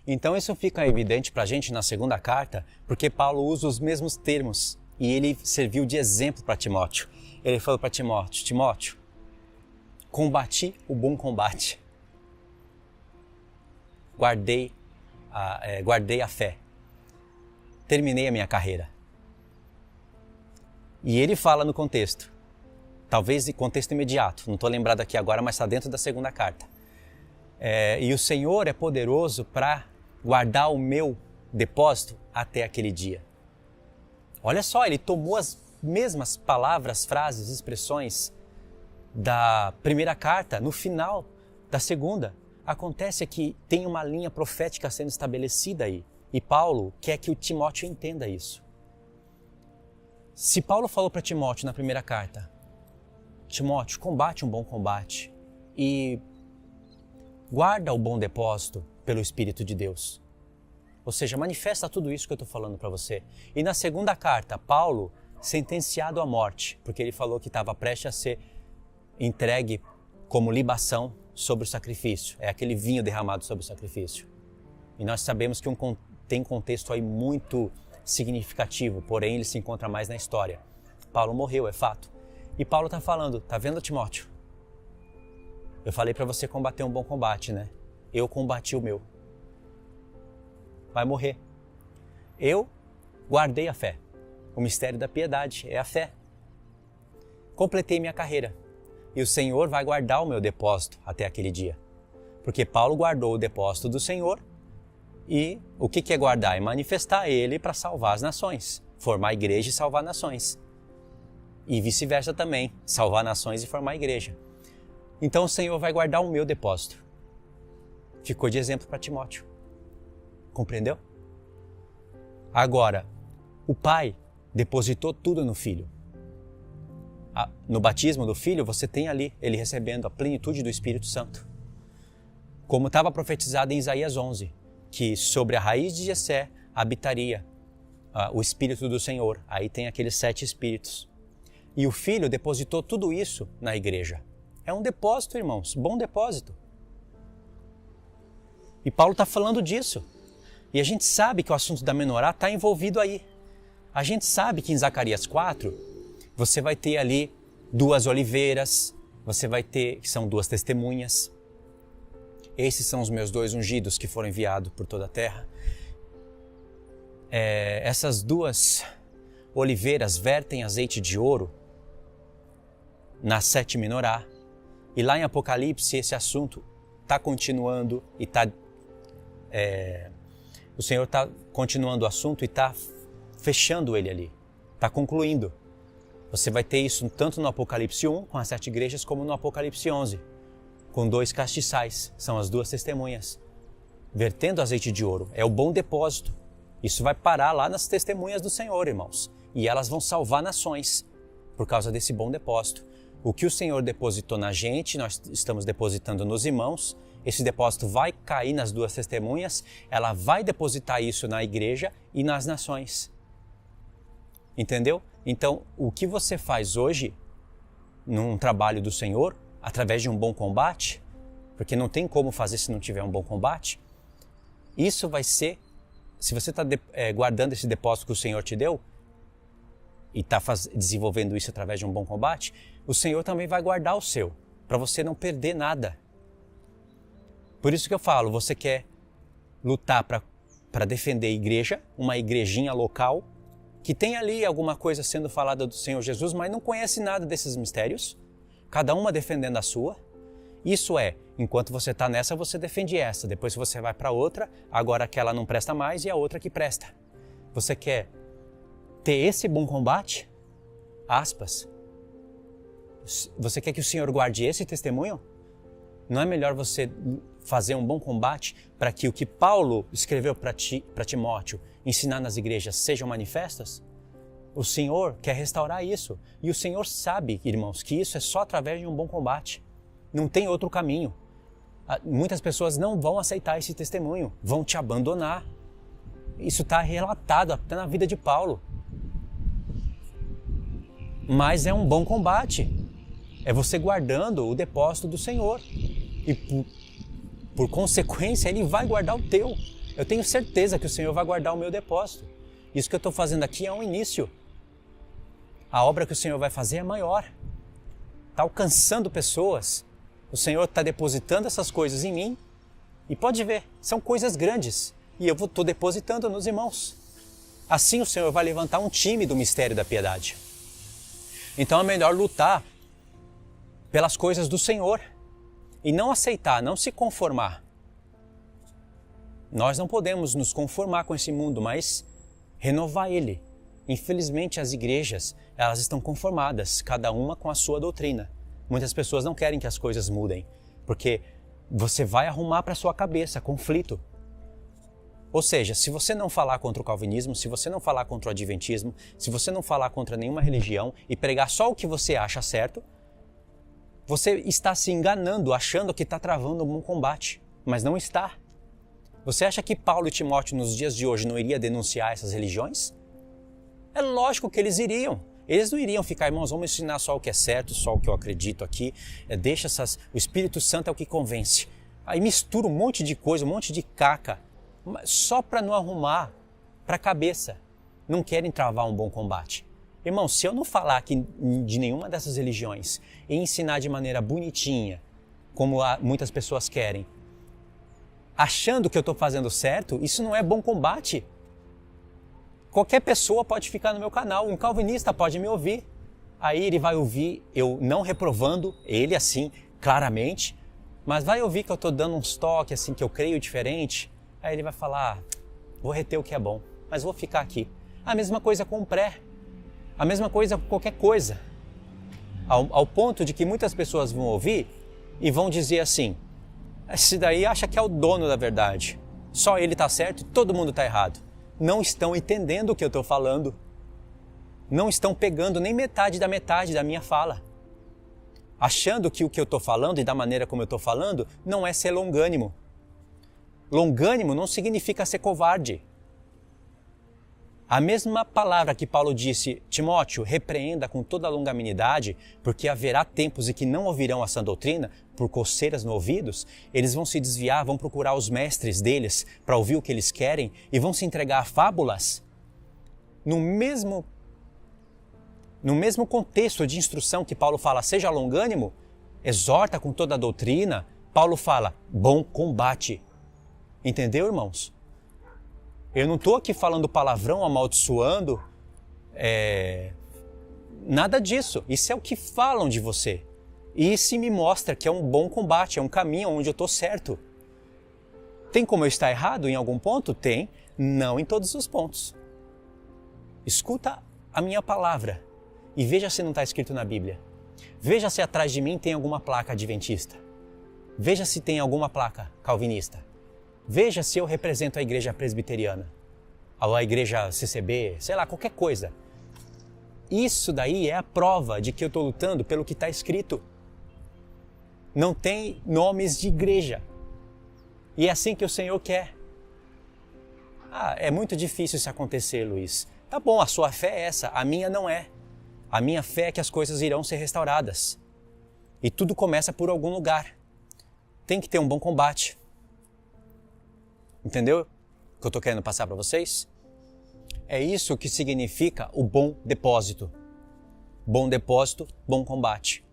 Então isso fica evidente para a gente na segunda carta, porque Paulo usa os mesmos termos e ele serviu de exemplo para Timóteo. Ele falou para Timóteo: Timóteo, combati o bom combate, guardei a fé, terminei a minha carreira. E ele fala no contexto, talvez em contexto imediato, não estou lembrado aqui agora, mas está dentro da segunda carta. E o Senhor é poderoso para guardar o meu depósito até aquele dia. Olha só, ele tomou as mesmas palavras, frases, expressões da primeira carta no final da segunda. Acontece que tem uma linha profética sendo estabelecida aí. E Paulo quer que o Timóteo entenda isso. Se Paulo falou para Timóteo na primeira carta: Timóteo, combate um bom combate e guarda o bom depósito pelo Espírito de Deus. Ou seja, manifesta tudo isso que eu estou falando para você. E na segunda carta, Paulo, sentenciado à morte, porque ele falou que estava prestes a ser entregue como libação sobre o sacrifício. É aquele vinho derramado sobre o sacrifício. E nós sabemos que tem contexto aí muito significativo, porém ele se encontra mais na história. Paulo morreu, é fato. E Paulo está falando: tá vendo, Timóteo? Eu falei para você combater um bom combate, né? Eu combati o meu. Vai morrer. Eu guardei a fé. O mistério da piedade é a fé. Completei minha carreira. E o Senhor vai guardar o meu depósito até aquele dia. Porque Paulo guardou o depósito do Senhor. E o que é guardar? É manifestar ele para salvar as nações. Formar a igreja e salvar nações. E vice-versa também. Salvar nações e formar a igreja. Então o Senhor vai guardar o meu depósito. Ficou de exemplo para Timóteo. Compreendeu? Agora, o pai depositou tudo no filho. No batismo do filho, você tem ali ele recebendo a plenitude do Espírito Santo. Como estava profetizado em Isaías 11, que sobre a raiz de Jessé habitaria o Espírito do Senhor. Aí tem aqueles 7 espíritos. E o filho depositou tudo isso na igreja. É um depósito, irmãos, bom depósito. E Paulo está falando disso. E a gente sabe que o assunto da menorá está envolvido aí. A gente sabe que em Zacarias 4, você vai ter ali 2 oliveiras, você vai ter, que são 2 testemunhas. Esses são os meus 2 ungidos que foram enviados por toda a terra. Essas 2 oliveiras vertem azeite de ouro na 7 menorá. E lá em Apocalipse esse assunto está continuando e o Senhor está continuando o assunto e está fechando ele ali, está concluindo. Você vai ter isso tanto no Apocalipse 1 com as 7 igrejas como no Apocalipse 11 com 2 castiçais, são as 2 testemunhas vertendo azeite de ouro. É o bom depósito. Isso vai parar lá nas testemunhas do Senhor, irmãos, e elas vão salvar nações por causa desse bom depósito. O que o Senhor depositou na gente, nós estamos depositando nos irmãos. Esse depósito vai cair nas 2 testemunhas, ela vai depositar isso na igreja e nas nações. Entendeu? Então, o que você faz hoje, num trabalho do Senhor, através de um bom combate, porque não tem como fazer se não tiver um bom combate, isso vai ser, se você está guardando esse depósito que o Senhor te deu, e está desenvolvendo isso através de um bom combate, o Senhor também vai guardar o seu, para você não perder nada. Por isso que eu falo, você quer lutar para defender a igreja, uma igrejinha local, que tem ali alguma coisa sendo falada do Senhor Jesus, mas não conhece nada desses mistérios, cada uma defendendo a sua. Isso enquanto você está nessa, você defende essa, depois você vai para outra, agora aquela não presta mais e a outra que presta. Você quer ter esse bom combate? Aspas. Você quer que o Senhor guarde esse testemunho? Não é melhor você fazer um bom combate para que o que Paulo escreveu para Timóteo ensinar nas igrejas sejam manifestas? O Senhor quer restaurar isso. E o Senhor sabe, irmãos, que isso é só através de um bom combate. Não tem outro caminho. Muitas pessoas não vão aceitar esse testemunho, vão te abandonar. Isso está relatado até na vida de Paulo. Mas é um bom combate. É você guardando o depósito do Senhor. E por consequência, Ele vai guardar o teu. Eu tenho certeza que o Senhor vai guardar o meu depósito. Isso que eu estou fazendo aqui é um início. A obra que o Senhor vai fazer é maior. Está alcançando pessoas. O Senhor está depositando essas coisas em mim. E pode ver, são coisas grandes. E eu estou depositando nos irmãos. Assim o Senhor vai levantar um time do mistério da piedade. Então é melhor lutar pelas coisas do Senhor. E não aceitar, não se conformar. Nós não podemos nos conformar com esse mundo, mas renovar ele. Infelizmente as igrejas, elas estão conformadas, cada uma com a sua doutrina. Muitas pessoas não querem que as coisas mudem, porque você vai arrumar para sua cabeça conflito. Ou seja, se você não falar contra o calvinismo, se você não falar contra o adventismo, se você não falar contra nenhuma religião e pregar só o que você acha certo, você está se enganando, achando que está travando um bom combate, mas não está. Você acha que Paulo e Timóteo nos dias de hoje não iriam denunciar essas religiões? É lógico que eles iriam. Eles não iriam ficar, irmãos, vamos ensinar só o que é certo, só o que eu acredito aqui. O Espírito Santo é o que convence. Aí mistura um monte de coisa, um monte de caca, só para não arrumar para a cabeça. Não querem travar um bom combate. Irmão, se eu não falar aqui de nenhuma dessas religiões e ensinar de maneira bonitinha, como muitas pessoas querem, achando que eu estou fazendo certo, isso não é bom combate. Qualquer pessoa pode ficar no meu canal, um calvinista pode me ouvir. Aí ele vai ouvir eu não reprovando ele assim, claramente, mas vai ouvir que eu estou dando uns toques assim, que eu creio diferente. Aí ele vai falar, vou reter o que é bom, mas vou ficar aqui. A mesma coisa com o pré. A mesma coisa com qualquer coisa. Ao ponto de que muitas pessoas vão ouvir e vão dizer assim, esse daí acha que é o dono da verdade. Só ele está certo e todo mundo está errado. Não estão entendendo o que eu estou falando. Não estão pegando nem metade da minha fala. Achando que o que eu estou falando e da maneira como eu estou falando não é ser longânimo. Longânimo não significa ser covarde. A mesma palavra que Paulo disse, Timóteo, repreenda com toda a longanimidade, porque haverá tempos em que não ouvirão a sã doutrina, por coceiras no ouvidos, eles vão se desviar, vão procurar os mestres deles para ouvir o que eles querem e vão se entregar a fábulas. No mesmo contexto de instrução que Paulo fala, seja longânimo, exorta com toda a doutrina, Paulo fala, bom combate. Entendeu, irmãos? Eu não estou aqui falando palavrão, amaldiçoando, nada disso. Isso é o que falam de você. E isso me mostra que é um bom combate, é um caminho onde eu estou certo. Tem como eu estar errado em algum ponto? Tem, não em todos os pontos. Escuta a minha palavra e veja se não está escrito na Bíblia. Veja se atrás de mim tem alguma placa adventista. Veja se tem alguma placa calvinista. Veja se eu represento a igreja presbiteriana, ou a igreja CCB, sei lá, qualquer coisa. Isso daí é a prova de que eu estou lutando pelo que está escrito. Não tem nomes de igreja. E é assim que o Senhor quer. É muito difícil isso acontecer, Luiz. Tá bom, a sua fé é essa, a minha não é. A minha fé é que as coisas irão ser restauradas. E tudo começa por algum lugar. Tem que ter um bom combate. Entendeu o que eu estou querendo passar para vocês? É isso que significa o bom depósito. Bom depósito, bom combate.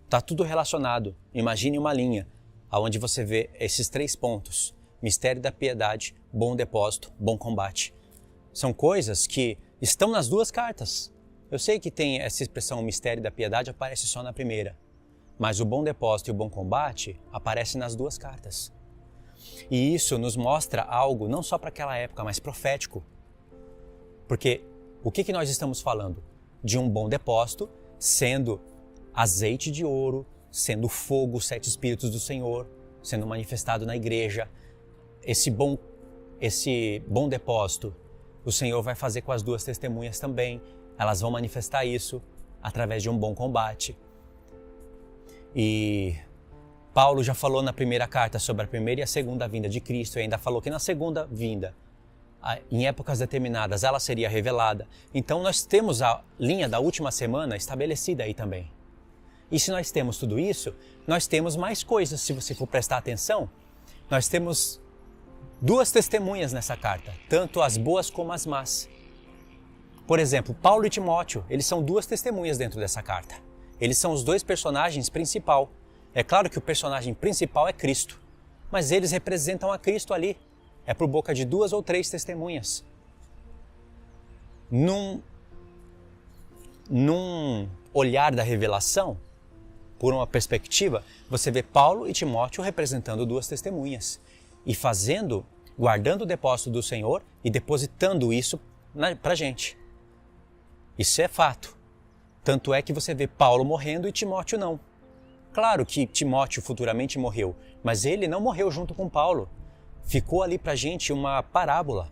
Está tudo relacionado. Imagine uma linha onde você vê esses 3 pontos. Mistério da piedade, bom depósito, bom combate. São coisas que estão nas 2 cartas. Eu sei que tem essa expressão, o mistério da piedade aparece só na primeira. Mas o bom depósito e o bom combate aparecem nas 2 cartas. E isso nos mostra algo não só para aquela época, mas profético. Porque o que nós estamos falando? De um bom depósito sendo azeite de ouro, sendo fogo, 7 Espíritos do Senhor, sendo manifestado na igreja. Esse bom depósito, o Senhor vai fazer com as 2 testemunhas também. Elas vão manifestar isso através de um bom combate. E Paulo já falou na primeira carta sobre a primeira e a segunda vinda de Cristo e ainda falou que na segunda vinda, em épocas determinadas, ela seria revelada. Então nós temos a linha da última semana estabelecida aí também. E se nós temos tudo isso, nós temos mais coisas, se você for prestar atenção. Nós temos duas testemunhas nessa carta, tanto as boas como as más. Por exemplo, Paulo e Timóteo, eles são duas testemunhas dentro dessa carta. Eles são os dois personagens principais. É claro que o personagem principal é Cristo, mas eles representam a Cristo ali. É por boca de duas ou três testemunhas. Num olhar da revelação, por uma perspectiva, você vê Paulo e Timóteo representando duas testemunhas e guardando o depósito do Senhor e depositando isso pra gente. Isso é fato. Tanto é que você vê Paulo morrendo e Timóteo não. Claro que Timóteo futuramente morreu, mas ele não morreu junto com Paulo. Ficou ali pra gente uma parábola.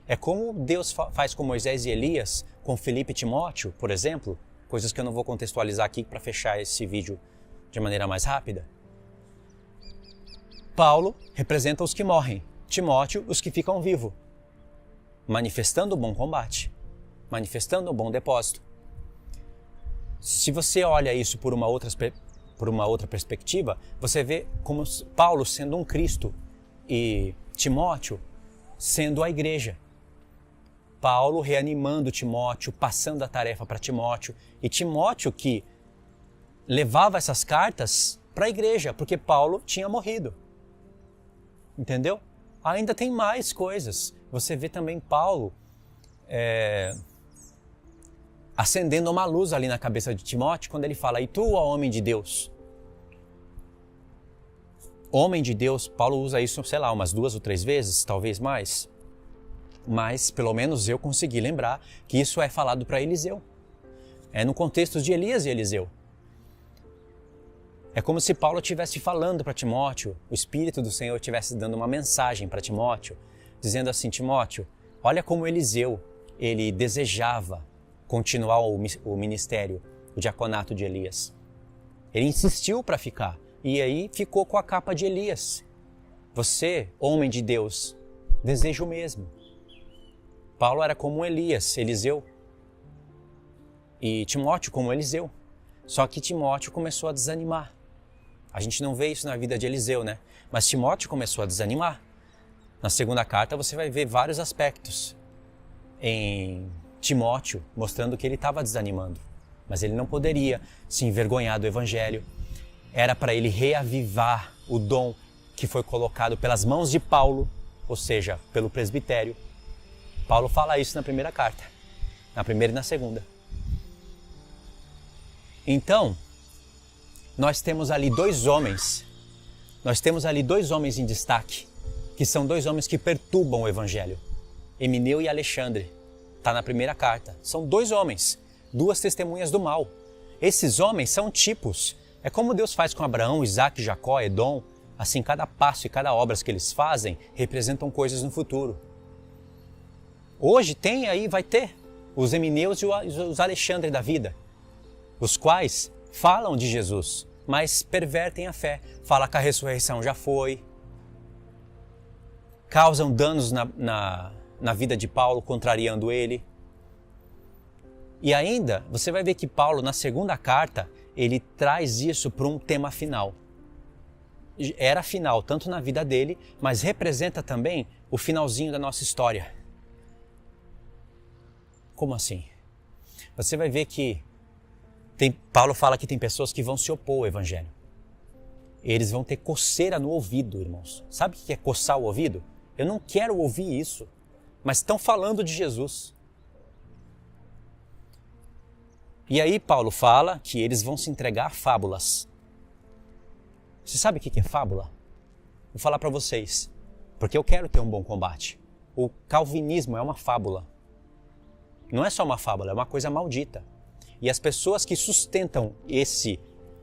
É como Deus faz com Moisés e Elias, com Filipe e Timóteo, por exemplo, coisas que eu não vou contextualizar aqui para fechar esse vídeo de maneira mais rápida. Paulo representa os que morrem, Timóteo os que ficam vivos, manifestando o bom combate, manifestando o bom depósito. Se você olha isso por uma outra perspectiva, você vê como Paulo sendo um Cristo e Timóteo sendo a igreja. Paulo reanimando Timóteo, passando a tarefa para Timóteo, e Timóteo que levava essas cartas para a igreja, porque Paulo tinha morrido. Entendeu? Ainda tem mais coisas. Você vê também Paulo acendendo uma luz ali na cabeça de Timóteo, quando ele fala, e tu, ó homem de Deus? Homem de Deus, Paulo usa isso, sei lá, umas 2 ou 3 vezes, talvez mais. Mas, pelo menos eu consegui lembrar que isso é falado para Eliseu. É no contexto de Elias e Eliseu. É como se Paulo estivesse falando para Timóteo, o Espírito do Senhor estivesse dando uma mensagem para Timóteo, dizendo assim, Timóteo, olha como Eliseu, ele desejava continuar o ministério, o diaconato de Elias. Ele insistiu para ficar, e aí ficou com a capa de Elias. Você, homem de Deus, deseja o mesmo. Paulo era como Elias, Eliseu, e Timóteo como Eliseu. Só que Timóteo começou a desanimar. A gente não vê isso na vida de Eliseu, né? Mas Timóteo começou a desanimar. Na segunda carta você vai ver vários aspectos em Timóteo, mostrando que ele estava desanimando. Mas ele não poderia se envergonhar do Evangelho. Era para ele reavivar o dom que foi colocado pelas mãos de Paulo, ou seja, pelo presbitério. Paulo fala isso na primeira carta, na primeira e na segunda. Então, nós temos ali dois homens em destaque, que são dois homens que perturbam o Evangelho. Emineu e Alexandre, está na primeira carta. São dois homens, duas testemunhas do mal. Esses homens são tipos. É como Deus faz com Abraão, Isaac, Jacó, Edom. Assim, cada passo e cada obra que eles fazem representam coisas no futuro. Hoje vai ter os Emineus e os Alexandre da vida, os quais falam de Jesus, mas pervertem a fé. Fala que a ressurreição já foi, causam danos na vida de Paulo, contrariando ele. E ainda, você vai ver que Paulo, na segunda carta, ele traz isso para um tema final. Era final tanto na vida dele, mas representa também o finalzinho da nossa história. Como assim? Você vai ver que Paulo fala que tem pessoas que vão se opor ao Evangelho. Eles vão ter coceira no ouvido, irmãos. Sabe o que é coçar o ouvido? Eu não quero ouvir isso, mas estão falando de Jesus. E aí Paulo fala que eles vão se entregar a fábulas. Você sabe o que é fábula? Vou falar para vocês, porque eu quero ter um bom combate. O calvinismo é uma fábula. Não é só uma fábula, é uma coisa maldita. E as pessoas que sustentam esse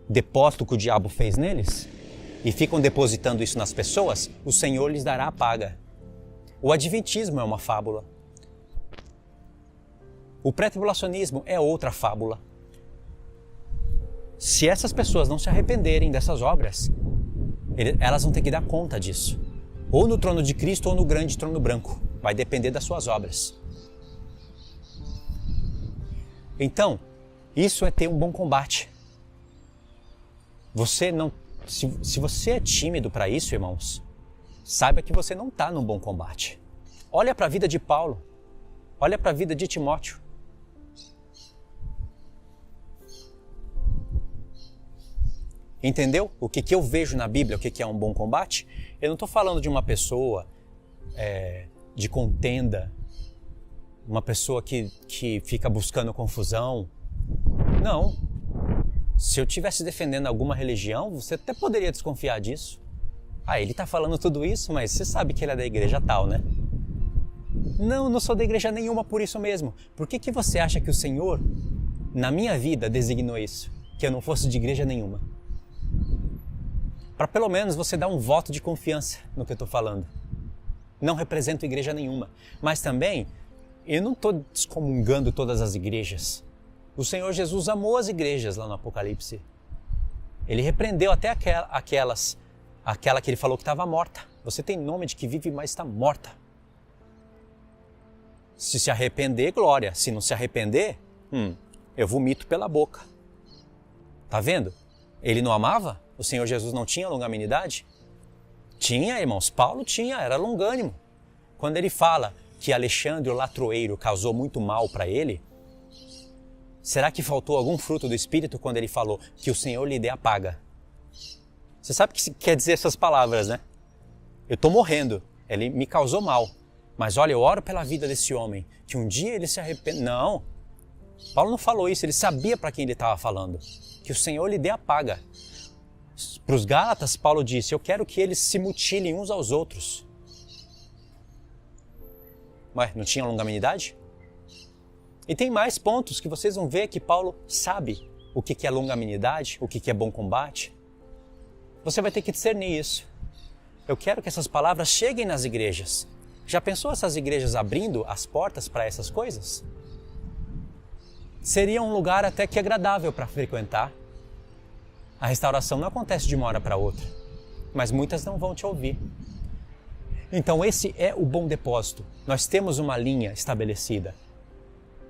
depósito que o diabo fez neles e ficam depositando isso nas pessoas, o Senhor lhes dará a paga. O adventismo é uma fábula. O pré-tribulacionismo é outra fábula. Se essas pessoas não se arrependerem dessas obras, elas vão ter que dar conta disso. Ou no trono de Cristo ou no grande trono branco. Vai depender das suas obras. Então, isso é ter um bom combate. Se você é tímido para isso, irmãos, saiba que você não está num bom combate. Olha para a vida de Paulo, olha para a vida de Timóteo. Entendeu o que eu vejo na Bíblia, o que é um bom combate? Eu não estou falando de uma pessoa de contenda, uma pessoa que fica buscando confusão. Não. Se eu estivesse defendendo alguma religião, você até poderia desconfiar disso. Ah, ele está falando tudo isso, mas você sabe que ele é da igreja tal, né? Não, não sou da igreja nenhuma por isso mesmo. Por que você acha que o Senhor, na minha vida, designou isso? Que eu não fosse de igreja nenhuma? Para pelo menos você dar um voto de confiança no que eu estou falando. Não represento igreja nenhuma. Mas também, eu não estou excomungando todas as igrejas. O Senhor Jesus amou as igrejas lá no Apocalipse. Ele repreendeu até aquela que ele falou que estava morta. Você tem nome de que vive, mas está morta. Se arrepender, glória. Se não se arrepender, eu vomito pela boca. Tá vendo? Ele não amava? O Senhor Jesus não tinha longanimidade? Tinha, irmãos. Paulo tinha, era longânimo. Quando ele fala que Alexandre o Latroeiro causou muito mal para ele, será que faltou algum fruto do Espírito quando ele falou que o Senhor lhe dê a paga? Você sabe o que quer dizer essas palavras, né? Eu estou morrendo, ele me causou mal. Mas olha, eu oro pela vida desse homem, que um dia ele se arrependa. Não, Paulo não falou isso, ele sabia para quem ele estava falando. Que o Senhor lhe dê a paga. Para os Gálatas, Paulo disse, eu quero que eles se mutilem uns aos outros. Ué, não tinha longanimidade? E tem mais pontos que vocês vão ver que Paulo sabe o que é longanimidade, o que é bom combate. Você vai ter que discernir isso. Eu quero que essas palavras cheguem nas igrejas. Já pensou essas igrejas abrindo as portas para essas coisas? Seria um lugar até que agradável para frequentar. A restauração não acontece de uma hora para outra, mas muitas não vão te ouvir. Então esse é o bom depósito. Nós temos uma linha estabelecida.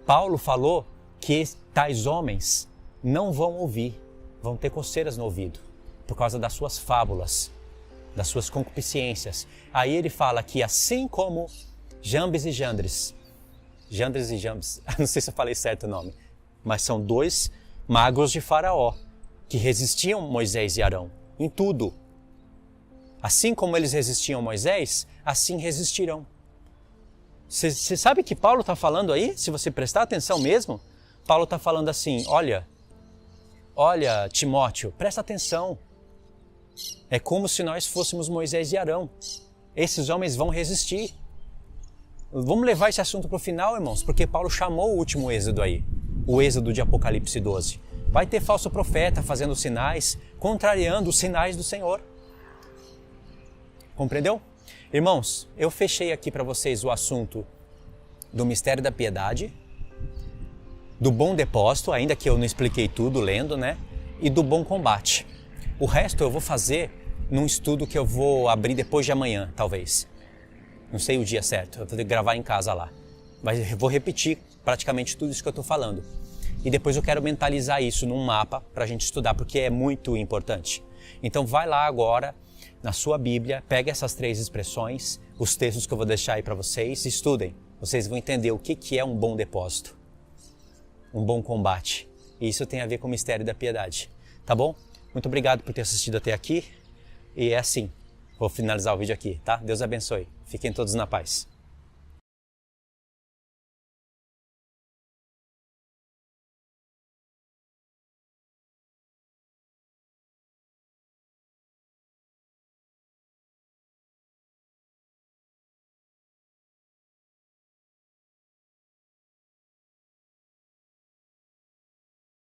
Paulo falou que tais homens não vão ouvir, vão ter coceiras no ouvido, por causa das suas fábulas, das suas concupiscências. Aí ele fala que assim como Jambres e Jandres, não sei se eu falei certo o nome, mas são dois magos de Faraó, que resistiam Moisés e Arão, em tudo. Assim como eles resistiam Moisés, assim resistirão. Você sabe que Paulo está falando aí? Se você prestar atenção mesmo, Paulo está falando assim, olha Timóteo, presta atenção. É como se nós fôssemos Moisés e Arão. Esses homens vão resistir. Vamos levar esse assunto para o final, irmãos, porque Paulo chamou o último êxodo aí, o êxodo de Apocalipse 12. Vai ter falso profeta fazendo sinais, contrariando os sinais do Senhor. Compreendeu? Irmãos, eu fechei aqui para vocês o assunto do mistério da piedade, do bom depósito, ainda que eu não expliquei tudo lendo, né? E do bom combate. O resto eu vou fazer num estudo que eu vou abrir depois de amanhã, talvez. Não sei o dia certo, eu vou ter que gravar em casa lá. Mas eu vou repetir praticamente tudo isso que eu estou falando. E depois eu quero mentalizar isso num mapa para a gente estudar, porque é muito importante. Então vai lá agora, na sua Bíblia, pega essas 3 expressões, os textos que eu vou deixar aí para vocês, estudem. Vocês vão entender o que é um bom depósito, um bom combate. E isso tem a ver com o mistério da piedade. Tá bom? Muito obrigado por ter assistido até aqui. E é assim, vou finalizar o vídeo aqui, tá? Deus abençoe. Fiquem todos na paz.